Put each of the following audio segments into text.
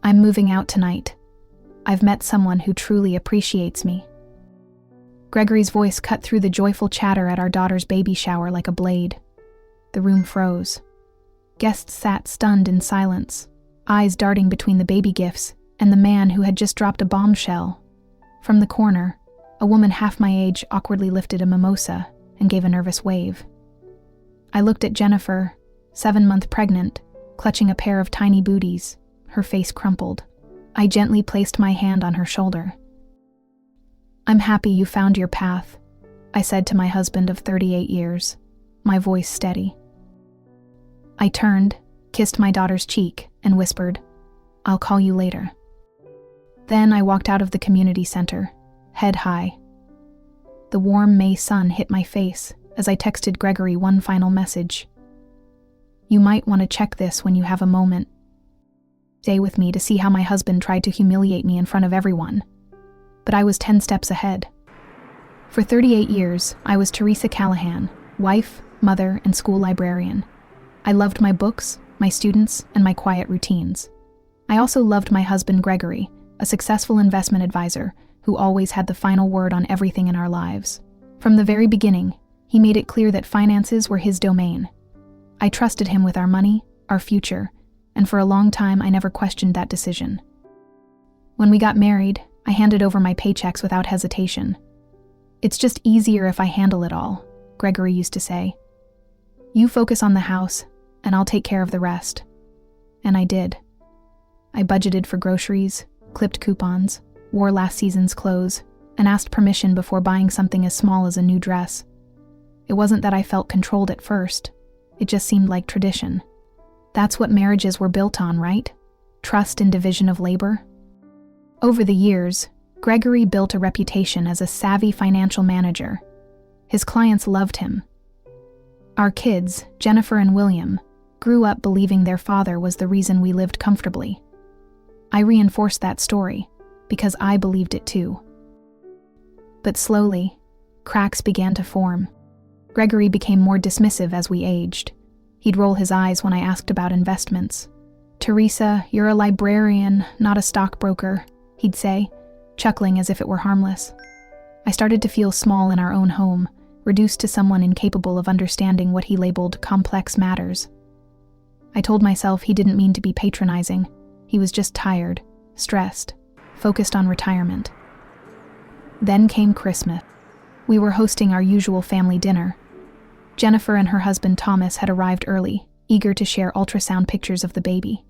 I'm moving out tonight. I've met someone who truly appreciates me." Gregory's voice cut through the joyful chatter at our daughter's baby shower like a blade. The room froze. Guests sat stunned in silence, eyes darting between the baby gifts and the man who had just dropped a bombshell. From the corner, a woman half my age awkwardly lifted a mimosa and gave a nervous wave. I looked at Jennifer, 7-month pregnant, clutching a pair of tiny booties, her face crumpled. I gently placed my hand on her shoulder. "I'm happy you found your path," I said to my husband of 38 years, my voice steady. I turned, kissed my daughter's cheek, and whispered, "I'll call you later." Then I walked out of the community center, head high. The warm May sun hit my face as I texted Gregory one final message. "You might want to check this when you have a moment. Stay with me to see how my husband tried to humiliate me in front of everyone." But I was 10 steps ahead. For 38 years, I was Teresa Callahan, wife, mother, and school librarian. I loved my books, my students, and my quiet routines. I also loved my husband Gregory, a successful investment advisor who always had the final word on everything in our lives. From the very beginning, he made it clear that finances were his domain. I trusted him with our money, our future, and for a long time I never questioned that decision. When we got married, I handed over my paychecks without hesitation. "It's just easier if I handle it all," Gregory used to say. "You focus on the house, and I'll take care of the rest." And I did. I budgeted for groceries, clipped coupons, wore last season's clothes, and asked permission before buying something as small as a new dress. It wasn't that I felt controlled at first. It just seemed like tradition. That's what marriages were built on, right? Trust and division of labor. Over the years, Gregory built a reputation as a savvy financial manager. His clients loved him. Our kids, Jennifer and William, grew up believing their father was the reason we lived comfortably. I reinforced that story because I believed it too. But slowly, cracks began to form. Gregory became more dismissive as we aged. He'd roll his eyes when I asked about investments. "Teresa, you're a librarian, not a stockbroker," he'd say, chuckling as if it were harmless. I started to feel small in our own home, reduced to someone incapable of understanding what he labeled complex matters. I told myself he didn't mean to be patronizing. He was just tired, stressed, focused on retirement. Then came Christmas. We were hosting our usual family dinner. Jennifer and her husband Thomas had arrived early, eager to share ultrasound pictures of the baby.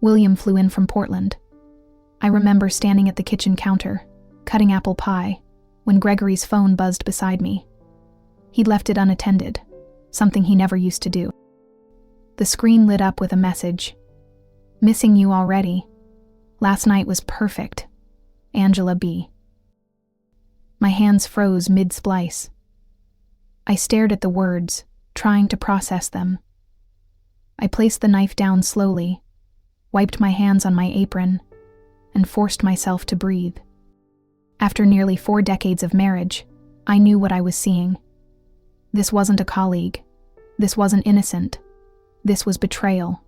William flew in from Portland. I remember standing at the kitchen counter, cutting apple pie, when Gregory's phone buzzed beside me. He'd left it unattended, something he never used to do. The screen lit up with a message. "Missing you already. Last night was perfect. Angela B." My hands froze mid-splice. I stared at the words, trying to process them. I placed the knife down slowly, wiped my hands on my apron, and forced myself to breathe. After nearly 4 decades of marriage, I knew what I was seeing. This wasn't a colleague. This wasn't innocent. This was betrayal.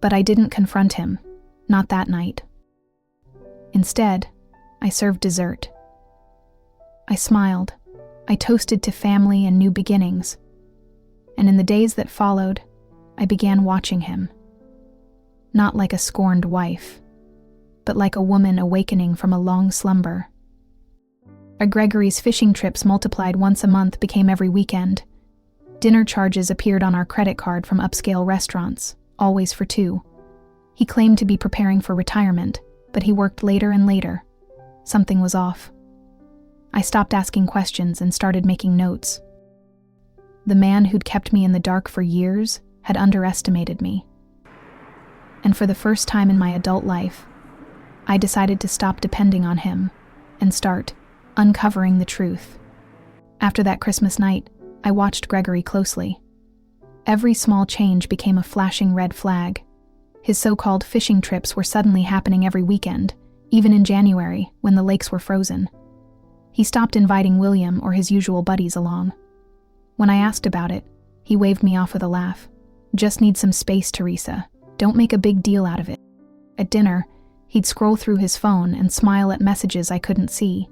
But I didn't confront him, not that night. Instead, I served dessert. I smiled. I toasted to family and new beginnings. And in the days that followed, I began watching him. Not like a scorned wife, but like a woman awakening from a long slumber. Our Gregory's fishing trips multiplied once a month became every weekend. Dinner charges appeared on our credit card from upscale restaurants, always for 2. He claimed to be preparing for retirement, but he worked later and later. Something was off. I stopped asking questions and started making notes. The man who'd kept me in the dark for years had underestimated me. And for the first time in my adult life, I decided to stop depending on him and start uncovering the truth. After that Christmas night, I watched Gregory closely. Every small change became a flashing red flag. His so-called fishing trips were suddenly happening every weekend, even in January when the lakes were frozen. He stopped inviting William or his usual buddies along. When I asked about it, he waved me off with a laugh. "Just need some space, Teresa. Don't make a big deal out of it." At dinner, he'd scroll through his phone and smile at messages I couldn't see.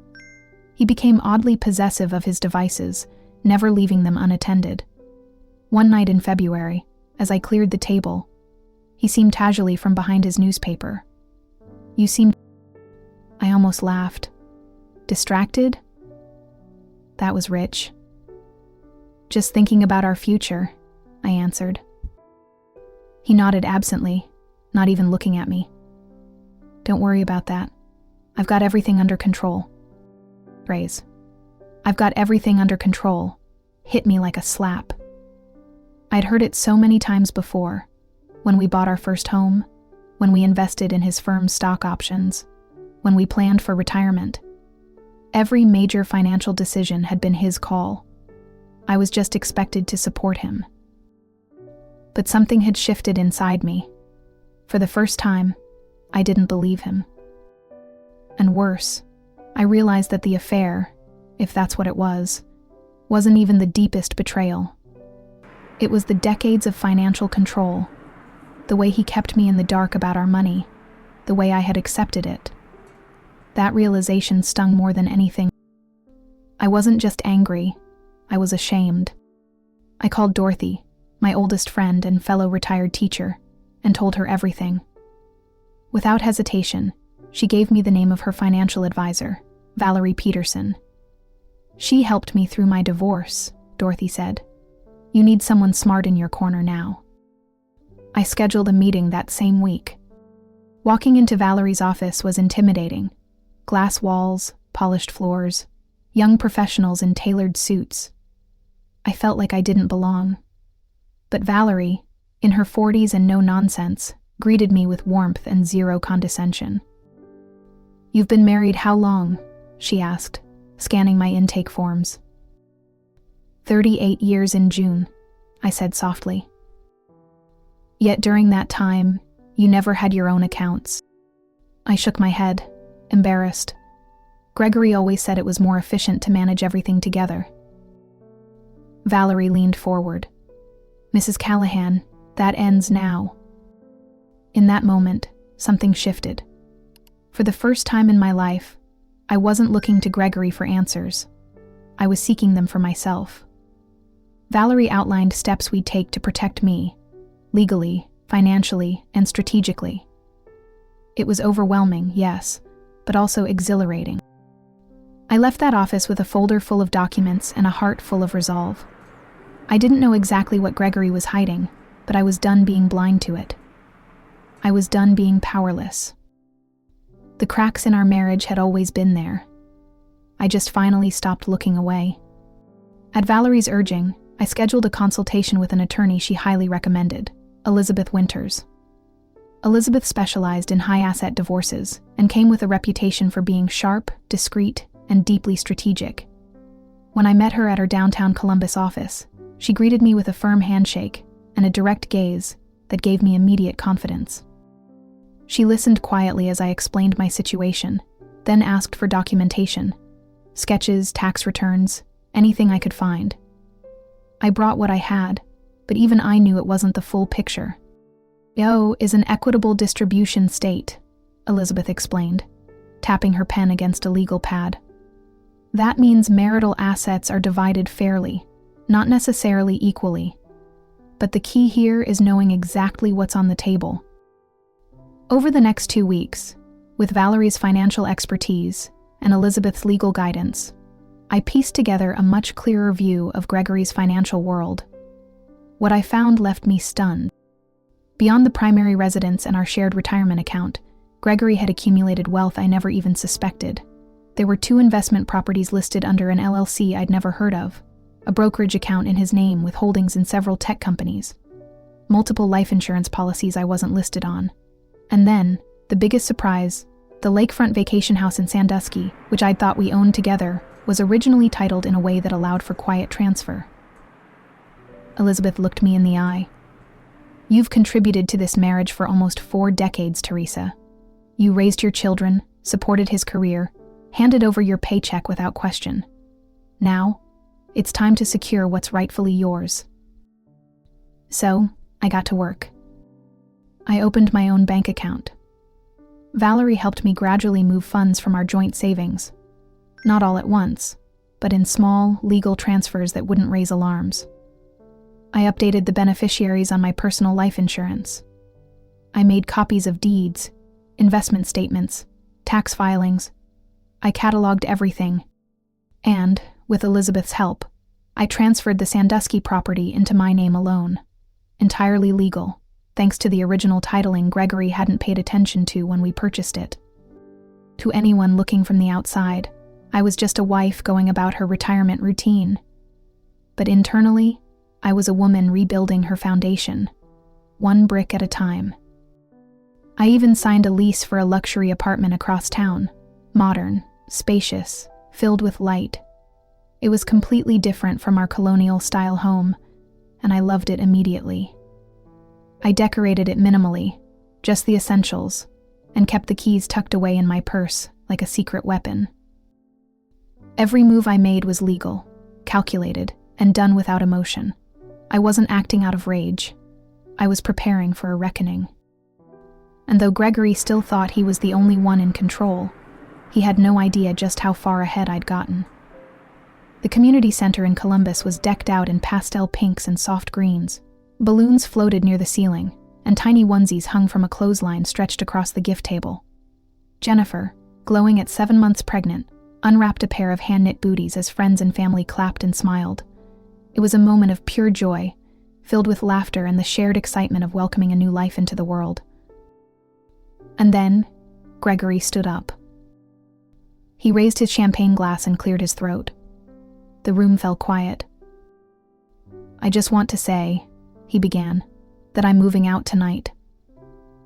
He became oddly possessive of his devices, never leaving them unattended. One night in February, as I cleared the table, he seemed casually from behind his newspaper. "You seem..." I almost laughed. "Distracted?" That was rich. "Just thinking about our future," I answered. He nodded absently, not even looking at me. "Don't worry about that. I've got everything under control." Phrase, "I've got everything under control," hit me like a slap. I'd heard it so many times before, when we bought our first home, when we invested in his firm's stock options, when we planned for retirement. Every major financial decision had been his call. I was just expected to support him. But something had shifted inside me. For the first time, I didn't believe him. And worse, I realized that the affair, if that's what it was, wasn't even the deepest betrayal. It was the decades of financial control, the way he kept me in the dark about our money, the way I had accepted it. That realization stung more than anything. I wasn't just angry, I was ashamed. I called Dorothy, my oldest friend and fellow retired teacher, and told her everything. Without hesitation, she gave me the name of her financial advisor, Valerie Peterson. "She helped me through my divorce," Dorothy said. "You need someone smart in your corner now." I scheduled a meeting that same week. Walking into Valerie's office was intimidating. Glass walls, polished floors, young professionals in tailored suits. I felt like I didn't belong. But Valerie, in her 40s and no nonsense, greeted me with warmth and zero condescension. "You've been married how long?" she asked, scanning my intake forms. 38 years in June, I said softly. "Yet during that time, you never had your own accounts." I shook my head, embarrassed. Gregory always said it was more efficient to manage everything together. Valerie leaned forward. "Mrs. Callahan, that ends now." In that moment, something shifted. For the first time in my life, I wasn't looking to Gregory for answers. I was seeking them for myself. Valerie outlined steps we'd take to protect me, legally, financially, and strategically. It was overwhelming, yes, but also exhilarating. I left that office with a folder full of documents and a heart full of resolve. I didn't know exactly what Gregory was hiding, but I was done being blind to it. I was done being powerless. The cracks in our marriage had always been there. I just finally stopped looking away. At Valerie's urging, I scheduled a consultation with an attorney she highly recommended, Elizabeth Winters. Elizabeth specialized in high-asset divorces and came with a reputation for being sharp, discreet, and deeply strategic. When I met her at her downtown Columbus office, she greeted me with a firm handshake and a direct gaze that gave me immediate confidence. She listened quietly as I explained my situation, then asked for documentation, sketches, tax returns, anything I could find. I brought what I had, but even I knew it wasn't the full picture. "IO is an equitable distribution state," Elizabeth explained, tapping her pen against a legal pad. "That means marital assets are divided fairly, not necessarily equally. But the key here is knowing exactly what's on the table." Over the next 2 weeks, with Valerie's financial expertise and Elizabeth's legal guidance, I pieced together a much clearer view of Gregory's financial world. What I found left me stunned. Beyond the primary residence and our shared retirement account, Gregory had accumulated wealth I never even suspected. There were 2 investment properties listed under an LLC I'd never heard of, a brokerage account in his name with holdings in several tech companies, multiple life insurance policies I wasn't listed on, and then, the biggest surprise, the lakefront vacation house in Sandusky, which I'd thought we owned together, was originally titled in a way that allowed for quiet transfer. Elizabeth looked me in the eye. "You've contributed to this marriage for almost 4 decades, Teresa. You raised your children, supported his career, handed over your paycheck without question. Now, it's time to secure what's rightfully yours." So, I got to work. I opened my own bank account, Valerie helped me gradually move funds from our joint savings. Not all at once, but in small, legal transfers that wouldn't raise alarms. I updated the beneficiaries on my personal life insurance. I made copies of deeds, investment statements, tax filings. I cataloged everything. And, with Elizabeth's help, I transferred the Sandusky property into my name alone. Entirely legal, thanks to the original titling Gregory hadn't paid attention to when we purchased it. To anyone looking from the outside, I was just a wife going about her retirement routine. But internally, I was a woman rebuilding her foundation, one brick at a time. I even signed a lease for a luxury apartment across town, modern, spacious, filled with light. It was completely different from our colonial-style home, and I loved it immediately. I decorated it minimally, just the essentials, and kept the keys tucked away in my purse like a secret weapon. Every move I made was legal, calculated, and done without emotion. I wasn't acting out of rage. I was preparing for a reckoning. And though Gregory still thought he was the only one in control, he had no idea just how far ahead I'd gotten. The community center in Columbus was decked out in pastel pinks and soft greens. Balloons floated near the ceiling, and tiny onesies hung from a clothesline stretched across the gift table. Jennifer, glowing at 7 months pregnant, unwrapped a pair of hand-knit booties as friends and family clapped and smiled. It was a moment of pure joy, filled with laughter and the shared excitement of welcoming a new life into the world. And then, Gregory stood up. He raised his champagne glass and cleared his throat. The room fell quiet. "I just want to say," he began, "that I'm moving out tonight.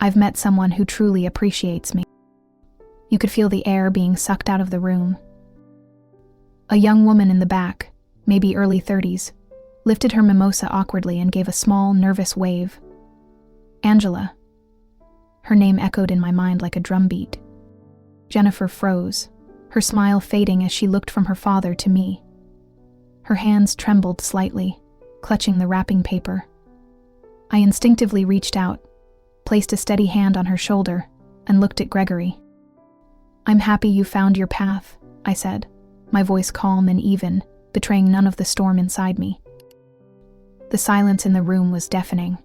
I've met someone who truly appreciates me." You could feel the air being sucked out of the room. A young woman in the back, maybe early 30s, lifted her mimosa awkwardly and gave a small, nervous wave. "Angela." Her name echoed in my mind like a drumbeat. Jennifer froze, her smile fading as she looked from her father to me. Her hands trembled slightly, clutching the wrapping paper. I instinctively reached out, placed a steady hand on her shoulder, and looked at Gregory. "I'm happy you found your path," I said, my voice calm and even, betraying none of the storm inside me. The silence in the room was deafening.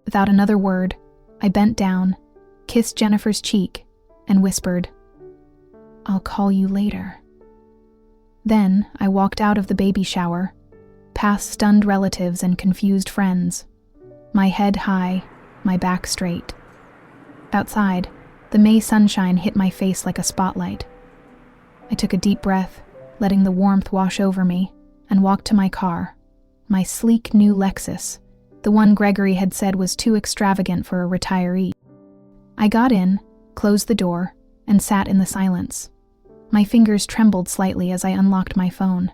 Without another word, I bent down, kissed Jennifer's cheek, and whispered, "I'll call you later." Then I walked out of the baby shower, past stunned relatives and confused friends, my head high, my back straight. Outside, the May sunshine hit my face like a spotlight. I took a deep breath, letting the warmth wash over me, and walked to my car, my sleek new Lexus, the one Gregory had said was too extravagant for a retiree. I got in, closed the door, and sat in the silence. My fingers trembled slightly as I unlocked my phone.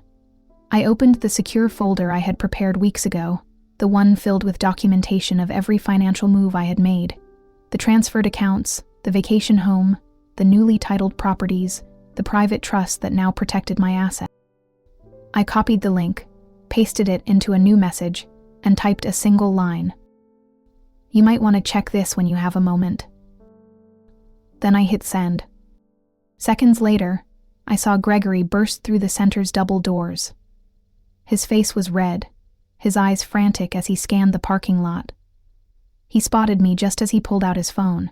I opened the secure folder I had prepared weeks ago, the one filled with documentation of every financial move I had made. The transferred accounts, the vacation home, the newly titled properties, the private trust that now protected my asset. I copied the link, pasted it into a new message, and typed a single line. "You might want to check this when you have a moment." Then I hit send. Seconds later, I saw Gregory burst through the center's double doors. His face was red, his eyes frantic as he scanned the parking lot. He spotted me just as he pulled out his phone.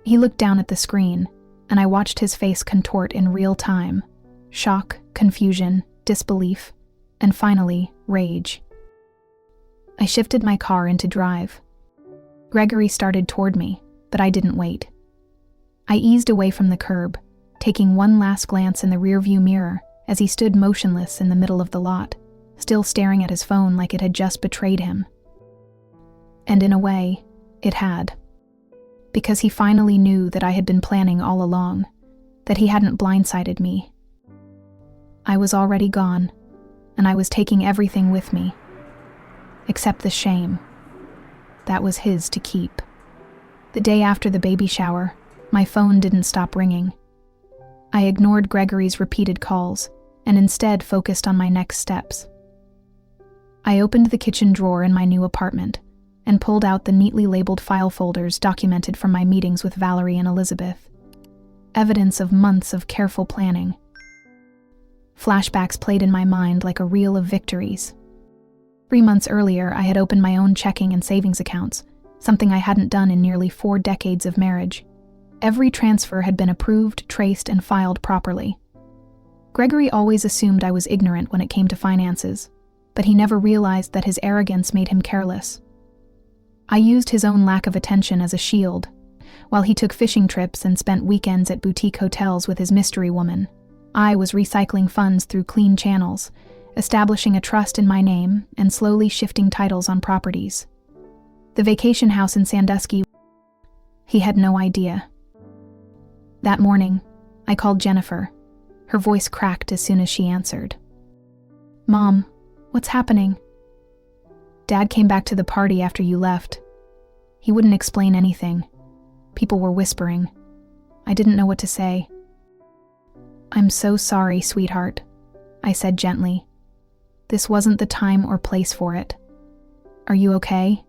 He looked down at the screen, and I watched his face contort in real time. Shock, confusion, disbelief, and finally, rage. I shifted my car into drive. Gregory started toward me, but I didn't wait. I eased away from the curb, taking one last glance in the rearview mirror as he stood motionless in the middle of the lot, still staring at his phone like it had just betrayed him. And in a way, it had. Because he finally knew that I had been planning all along, that he hadn't blindsided me. I was already gone, and I was taking everything with me. Except the shame. That was his to keep. The day after the baby shower, my phone didn't stop ringing. I ignored Gregory's repeated calls and instead focused on my next steps. I opened the kitchen drawer in my new apartment and pulled out the neatly labeled file folders documented from my meetings with Valerie and Elizabeth. Evidence of months of careful planning. Flashbacks played in my mind like a reel of victories. 3 months earlier, I had opened my own checking and savings accounts, something I hadn't done in nearly 4 decades of marriage. Every transfer had been approved, traced, and filed properly. Gregory always assumed I was ignorant when it came to finances, but he never realized that his arrogance made him careless. I used his own lack of attention as a shield, while he took fishing trips and spent weekends at boutique hotels with his mystery woman. I was recycling funds through clean channels, establishing a trust in my name and slowly shifting titles on properties. The vacation house in Sandusky, he had no idea. That morning, I called Jennifer. Her voice cracked as soon as she answered. "Mom, what's happening?" "Dad came back to the party after you left. He wouldn't explain anything. People were whispering. I didn't know what to say." "I'm so sorry, sweetheart," I said gently. "This wasn't the time or place for it. Are you okay?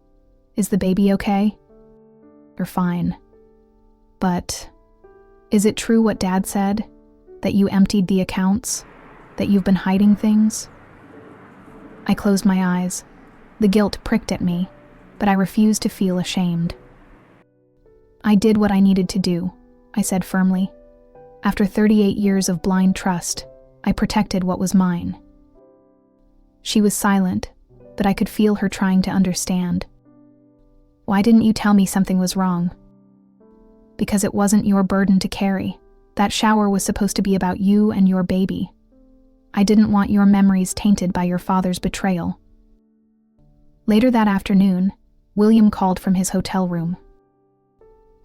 Is the baby okay?" "You're fine. But, is it true what Dad said? That you emptied the accounts? That you've been hiding things?" I closed my eyes. The guilt pricked at me, but I refused to feel ashamed. "I did what I needed to do," I said firmly. "After 38 years of blind trust, I protected what was mine." She was silent, but I could feel her trying to understand. "Why didn't you tell me something was wrong?" "Because it wasn't your burden to carry. That shower was supposed to be about you and your baby. I didn't want your memories tainted by your father's betrayal." Later that afternoon, William called from his hotel room.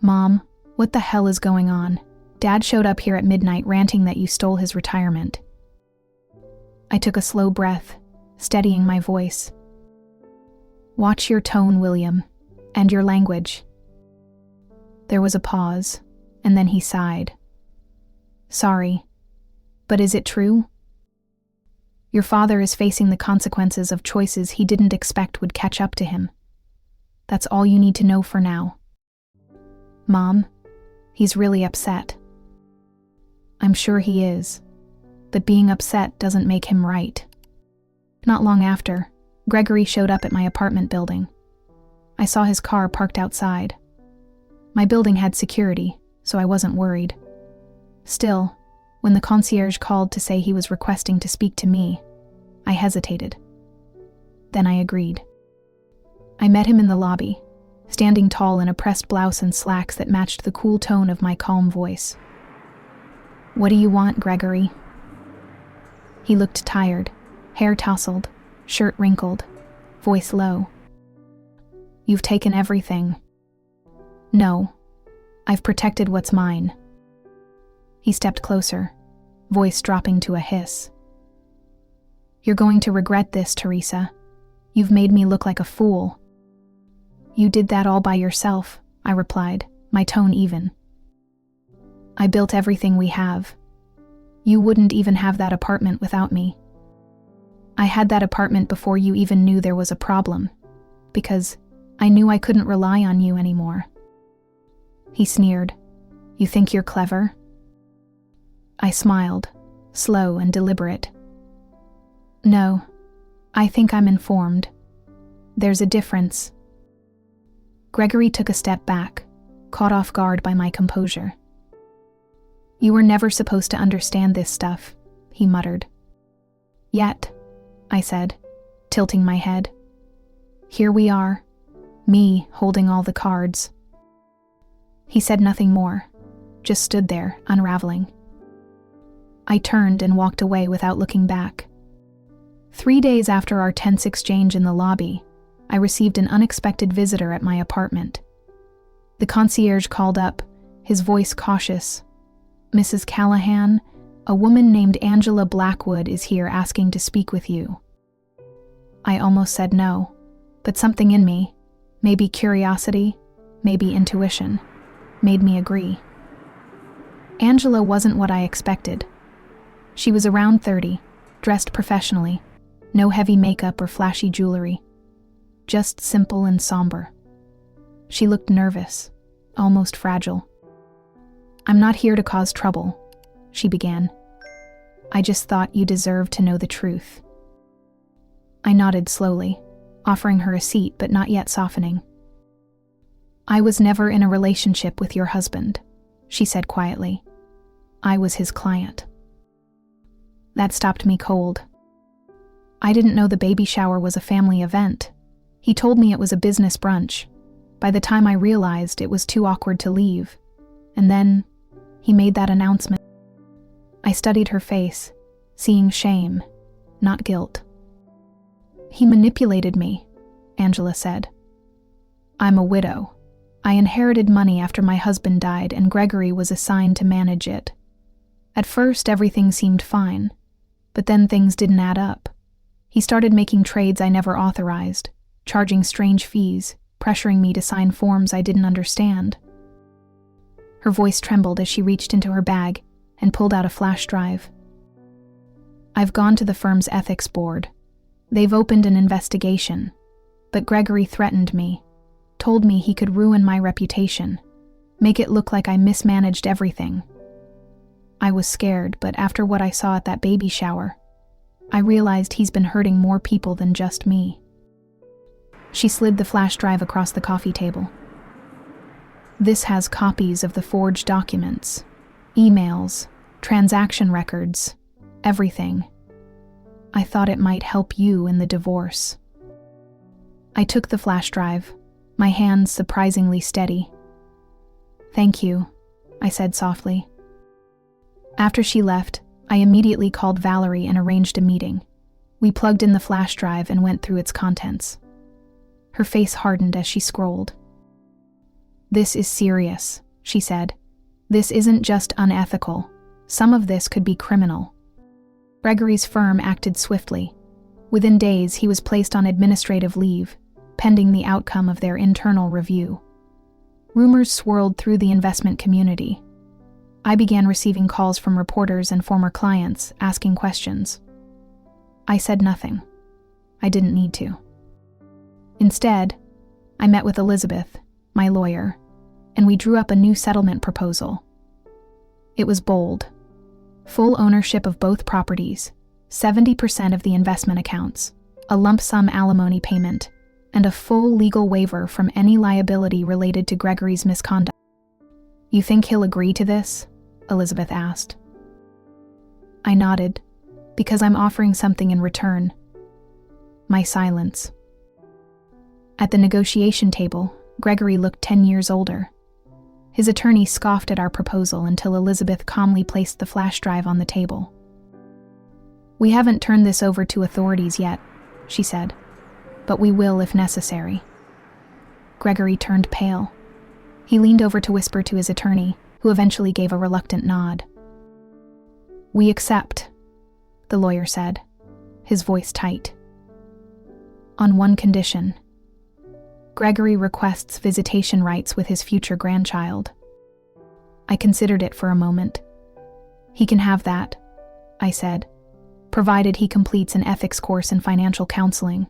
"Mom, what the hell is going on? Dad showed up here at midnight ranting that you stole his retirement." I took a slow breath, steadying my voice. "Watch your tone, William, and your language." There was a pause, and then he sighed. "Sorry, but is it true? Your father is facing the consequences of choices he didn't expect would catch up to him. That's all you need to know for now." "Mom, he's really upset." "I'm sure he is, but being upset doesn't make him right." Not long after, Gregory showed up at my apartment building. I saw his car parked outside. My building had security, so I wasn't worried. Still, when the concierge called to say he was requesting to speak to me, I hesitated. Then I agreed. I met him in the lobby, standing tall in a pressed blouse and slacks that matched the cool tone of my calm voice. "What do you want, Gregory?" He looked tired, hair tousled, shirt wrinkled, voice low. "You've taken everything." "No, I've protected what's mine." He stepped closer, voice dropping to a hiss. "You're going to regret this, Teresa. You've made me look like a fool." "You did that all by yourself," I replied, my tone even. "I built everything we have. You wouldn't even have that apartment without me. I had that apartment before you even knew there was a problem, because I knew I couldn't rely on you anymore." He sneered. "You think you're clever?" I smiled, slow and deliberate. "No, I think I'm informed. There's a difference." Gregory took a step back, caught off guard by my composure. "You were never supposed to understand this stuff," he muttered. "Yet," I said, tilting my head. "Here we are, me holding all the cards." He said nothing more, just stood there, unraveling. I turned and walked away without looking back. 3 days after our tense exchange in the lobby, I received an unexpected visitor at my apartment. The concierge called up, his voice cautious. "Mrs. Callahan, a woman named Angela Blackwood is here asking to speak with you." I almost said no, but something in me, maybe curiosity, maybe intuition, made me agree. Angela wasn't what I expected. She was around 30, dressed professionally, no heavy makeup or flashy jewelry. just simple and somber. She looked nervous, almost fragile. "I'm not here to cause trouble," she began. "I just thought you deserved to know the truth." I nodded slowly, offering her a seat but not yet softening. "I was never in a relationship with your husband," she said quietly. "I was his client." That stopped me cold. I didn't know the baby shower was a family event. He told me it was a business brunch. By the time I realized, it was too awkward to leave. And then, he made that announcement. I studied her face, seeing shame, not guilt. "He manipulated me," Angela said. "I'm a widow. I inherited money after my husband died, and Gregory was assigned to manage it. At first, everything seemed fine, but then things didn't add up. He started making trades I never authorized, charging strange fees, pressuring me to sign forms I didn't understand." Her voice trembled as she reached into her bag and pulled out a flash drive. "I've gone to the firm's ethics board. They've opened an investigation, but Gregory threatened me, told me he could ruin my reputation, make it look like I mismanaged everything. I was scared, but after what I saw at that baby shower, I realized he's been hurting more people than just me." She slid the flash drive across the coffee table. "This has copies of the forged documents, emails, transaction records, everything. I thought it might help you in the divorce." I took the flash drive, my hands surprisingly steady. "Thank you," I said softly. After she left, I immediately called Valerie and arranged a meeting. We plugged in the flash drive and went through its contents. Her face hardened as she scrolled. "This is serious," she said. "This isn't just unethical. Some of this could be criminal." Gregory's firm acted swiftly. Within days, he was placed on administrative leave, pending the outcome of their internal review. Rumors swirled through the investment community. I began receiving calls from reporters and former clients asking questions. I said nothing. I didn't need to. Instead, I met with Elizabeth, my lawyer, and we drew up a new settlement proposal. It was bold. Full ownership of both properties, 70% of the investment accounts, a lump sum alimony payment, and a full legal waiver from any liability related to Gregory's misconduct. "You think he'll agree to this?" Elizabeth asked. I nodded, because I'm offering something in return. My silence. At the negotiation table, Gregory looked 10 years older. His attorney scoffed at our proposal until Elizabeth calmly placed the flash drive on the table. "We haven't turned this over to authorities yet," she said, "but we will if necessary." Gregory turned pale. He leaned over to whisper to his attorney, who eventually gave a reluctant nod. "We accept," the lawyer said, his voice tight. "On one condition. Gregory requests visitation rights with his future grandchild." I considered it for a moment. "He can have that," I said, "provided he completes an ethics course in financial counseling."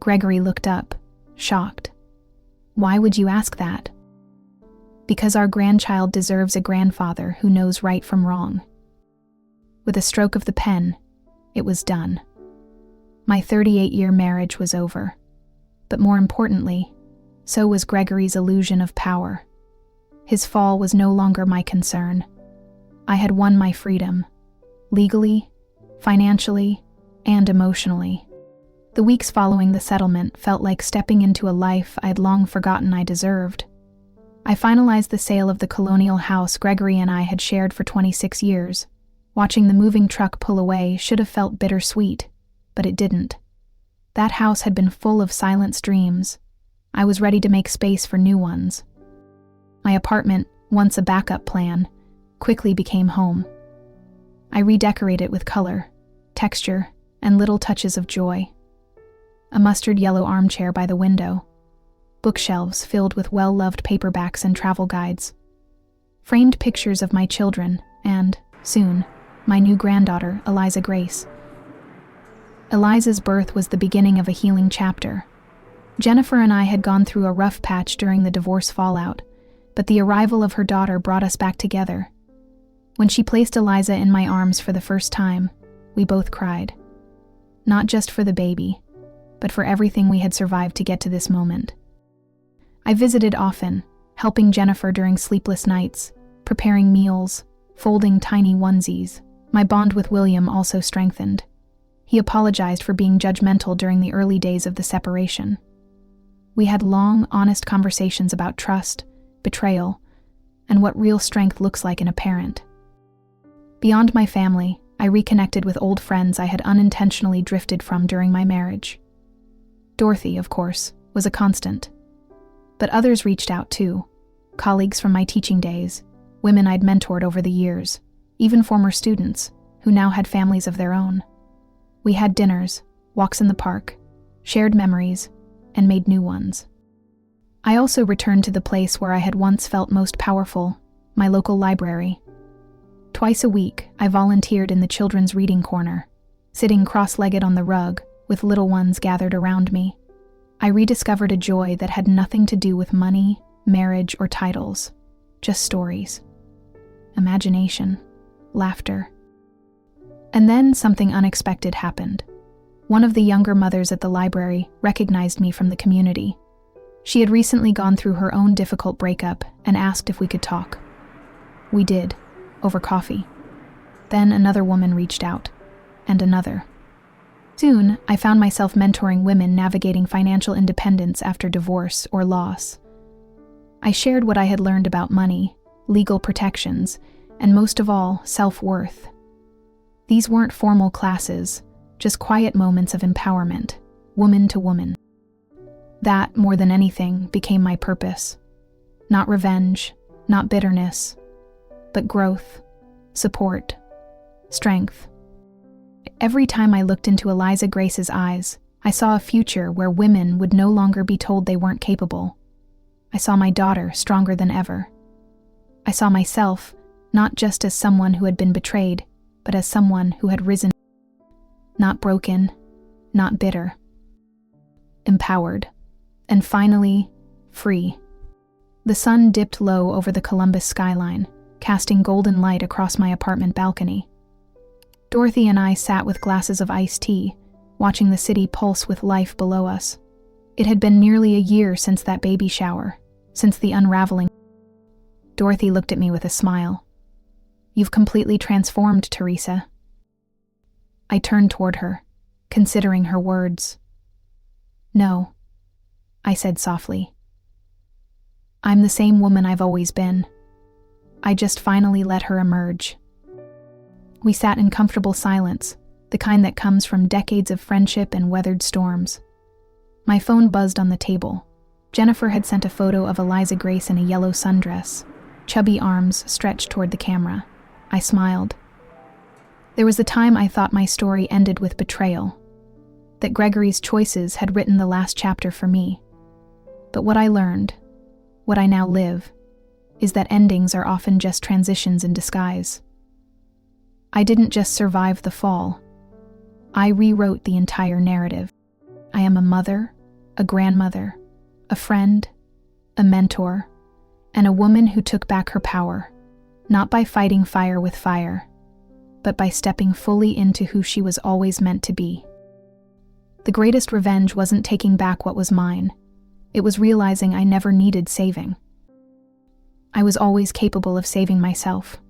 Gregory looked up, shocked. "Why would you ask that?" "Because our grandchild deserves a grandfather who knows right from wrong." With a stroke of the pen, it was done. My 38-year marriage was over. But more importantly, so was Gregory's illusion of power. His fall was no longer my concern. I had won my freedom, legally, financially, and emotionally. The weeks following the settlement felt like stepping into a life I'd long forgotten I deserved. I finalized the sale of the colonial house Gregory and I had shared for 26 years. Watching the moving truck pull away should have felt bittersweet, but it didn't. That house had been full of silent dreams. I was ready to make space for new ones. My apartment, once a backup plan, quickly became home. I redecorated it with color, texture, and little touches of joy. A mustard yellow armchair by the window, bookshelves filled with well-loved paperbacks and travel guides, framed pictures of my children and, soon, my new granddaughter, Eliza Grace. Eliza's birth was the beginning of a healing chapter. Jennifer and I had gone through a rough patch during the divorce fallout, but the arrival of her daughter brought us back together. When she placed Eliza in my arms for the first time, we both cried. Not just for the baby, but for everything we had survived to get to this moment. I visited often, helping Jennifer during sleepless nights, preparing meals, folding tiny onesies. My bond with William also strengthened. He apologized for being judgmental during the early days of the separation. We had long, honest conversations about trust, betrayal, and what real strength looks like in a parent. Beyond my family, I reconnected with old friends I had unintentionally drifted from during my marriage. Dorothy, of course, was a constant. But others reached out too. Colleagues from my teaching days, women I'd mentored over the years, even former students who now had families of their own. We had dinners, walks in the park, shared memories, and made new ones. I also returned to the place where I had once felt most powerful, my local library. Twice a week, I volunteered in the children's reading corner, sitting cross-legged on the rug with little ones gathered around me. I rediscovered a joy that had nothing to do with money, marriage, or titles, just stories, imagination, laughter. And then something unexpected happened. One of the younger mothers at the library recognized me from the community. She had recently gone through her own difficult breakup and asked if we could talk. We did, over coffee. Then another woman reached out, and another. Soon, I found myself mentoring women navigating financial independence after divorce or loss. I shared what I had learned about money, legal protections, and most of all, self-worth. These weren't formal classes, just quiet moments of empowerment, woman to woman. That, more than anything, became my purpose. Not revenge, not bitterness, but growth, support, strength. Every time I looked into Eliza Grace's eyes, I saw a future where women would no longer be told they weren't capable. I saw my daughter stronger than ever. I saw myself not just as someone who had been betrayed, but as someone who had risen, not broken, not bitter, empowered, and finally, free. The sun dipped low over the Columbus skyline, casting golden light across my apartment balcony. Dorothy and I sat with glasses of iced tea, watching the city pulse with life below us. It had been nearly a year since that baby shower, since the unraveling. Dorothy looked at me with a smile. "You've completely transformed, Teresa." I turned toward her, considering her words. "No," I said softly. "I'm the same woman I've always been. I just finally let her emerge." We sat in comfortable silence, the kind that comes from decades of friendship and weathered storms. My phone buzzed on the table. Jennifer had sent a photo of Eliza Grace in a yellow sundress, chubby arms stretched toward the camera. I smiled. There was a time I thought my story ended with betrayal, that Gregory's choices had written the last chapter for me. But what I learned, what I now live, is that endings are often just transitions in disguise. I didn't just survive the fall. I rewrote the entire narrative. I am a mother, a grandmother, a friend, a mentor, and a woman who took back her power, not by fighting fire with fire, but by stepping fully into who she was always meant to be. The greatest revenge wasn't taking back what was mine. It was realizing I never needed saving. I was always capable of saving myself.